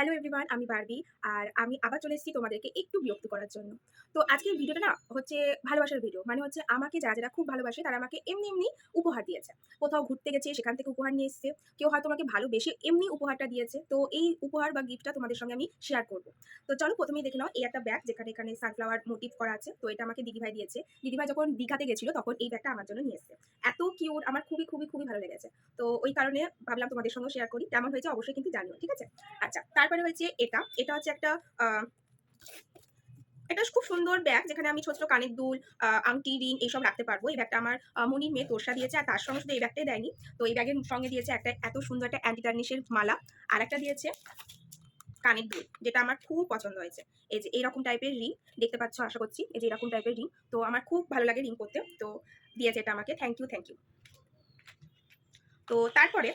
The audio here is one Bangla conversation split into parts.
হ্যালো এভরিওয়ান, আমি বারবি। আর আমি আবার চলে এসেছি তোমাদেরকে একটু বিরক্ত করার জন্য। তো আজকের ভিডিওটা না হচ্ছে ভালোবাসার ভিডিও। মানে হচ্ছে আমাকে যারা খুব ভালোবাসে তারা আমাকে এমনি, এমনি উপহার দিয়েছে। কোথাও ঘুরতে গেছে সেখান থেকে উপহার নিয়ে এসছে। কেউ হয়তো আমাকে ভালোবেসে এমনি উপহারটা দিয়েছে। তো এই উপহার বা গিফটটা তোমাদের সঙ্গে আমি শেয়ার করব। তো চলো ১ম এই দেখে নাও, এই একটা ব্যাগ যেখানে এখানে সানফ্লাওয়ার মোটিভ করা আছে। তো এটা আমাকে দিদিভাই দিয়েছে। দিদিভাই যখন দীঘাতে গেছিল তখন এই ব্যাগটা আমার জন্য নিয়ে এসছে। এত কিউট, আমার খুবই, খুবই, খুবই ভালো লেগেছে। তো ওই কারণে ভাবলাম তোমাদের সঙ্গে শেয়ার করি। কেমন হয়েছে অবশ্যই কিন্তু জানিও, ঠিক আছে? আচ্ছা, তারপরে হয়েছে এটা। এটা হচ্ছে একটা আ এটা খুব সুন্দর ব্যাগ যেখানে আমি ছোট, ছোট কানের দুল, আংটি, রিং এইসব রাখতে পারবো। এই ব্যাগটা আমার মনির মেয়ে তোরসা দিয়েছে। আর তার সঙ্গে শুধু এই ব্যাগটাই দেয়নি। তো এই ব্যাগের সঙ্গে দিয়েছে একটা এত সুন্দর একটা অ্যান্টি টার্নিশের মালা। আরেকটা দিয়েছে কানের দুল, যেটা আমার খুব পছন্দ হয়েছে। এই যে এরকম টাইপের রিং দেখতে পাচ্ছ আশা করছি। এই যে এরকম টাইপের রিং। তো আমার খুব ভালো লাগে রিং পরতে। তো দিয়েছে এটা আমাকে। Thank you, thank you. তো তারপরে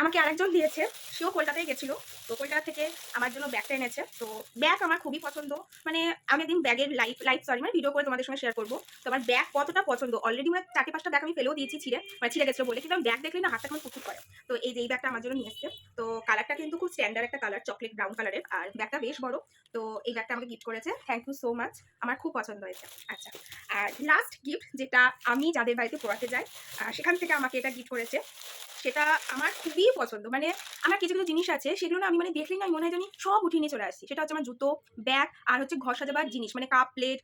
আমাকে আরেকজন দিয়েছে। সেও কলকাতায় গেছিল। তো কলকাতা থেকে আমার জন্য ব্যাগটা এনেছে। তো ব্যাগ আমার খুবই পছন্দ। মানে আমি একদিন ব্যাগের মানে ভিডিও করে তোমাদের সঙ্গে শেয়ার করব। তো আমার ব্যাগ কতটা পছন্দ, অলরেডি মানে ৪-৫টা ব্যাগ আমি ফেলেও দিয়েছি ছিঁড়ে, মানে ছিঁড়ে গেছিল বলে। কিন্তু আমি ব্যাগ দেখলে না হাতটা কেমন কুটকুট করে। তো এই যে এই ব্যাগটা আমার জন্য নিয়ে এসছে। তো কালারটা কিন্তু খুব স্ট্যান্ডার্ড একটা কালার, চকলেট ব্রাউন কালারের। আর ব্যাগটা বেশ বড়। তো এই ব্যাগটা আমাকে গিফট করেছে। Thank you so much. আমার খুব পছন্দ হয়েছে। আচ্ছা, আর লাস্ট গিফট যেটা আমি যাদের বাড়িতে পড়াতে যাই সেখান থেকে আমাকে এটা গিফট করেছে। সেটা আমার খুবই পছন্দ। মানে আমার কিছু, কিছু জিনিস আছে সেগুলো না আমি মানে দেখলেই না আমি মনে হয় জানি সব উঠিয়ে নিয়ে চলে আসছি। সেটা হচ্ছে আমার জুতো, ব্যাগ আর হচ্ছে ঘর সাজাবার জিনিস। মানে কাপ, প্লেট,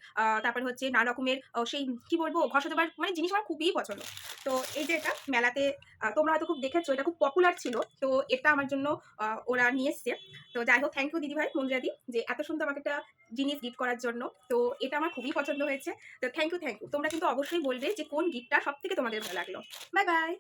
তারপরে হচ্ছে নানা রকমের সেই কি বলবো ঘর সাজাবার মানে জিনিস আমার খুবই পছন্দ। তো এই যে এটা মেলাতে তোমরা হয়তো খুব দেখেছো, এটা খুব পপুলার ছিল। তো এটা আমার জন্য ওরা নিয়ে এসছে। তো যাই হোক, থ্যাংক ইউ দিদিভাই, মঞ্জুরাদি, যে এত সুন্দর আমাকে একটা জিনিস গিফট করার জন্য। তো এটা আমার খুবই পছন্দ হয়েছে। তো থ্যাংক ইউ, থ্যাংক ইউ। তোমরা কিন্তু অবশ্যই বলবে যে কোন গিফটটা সবথেকে তোমাদের ভালো লাগলো। Bye, by.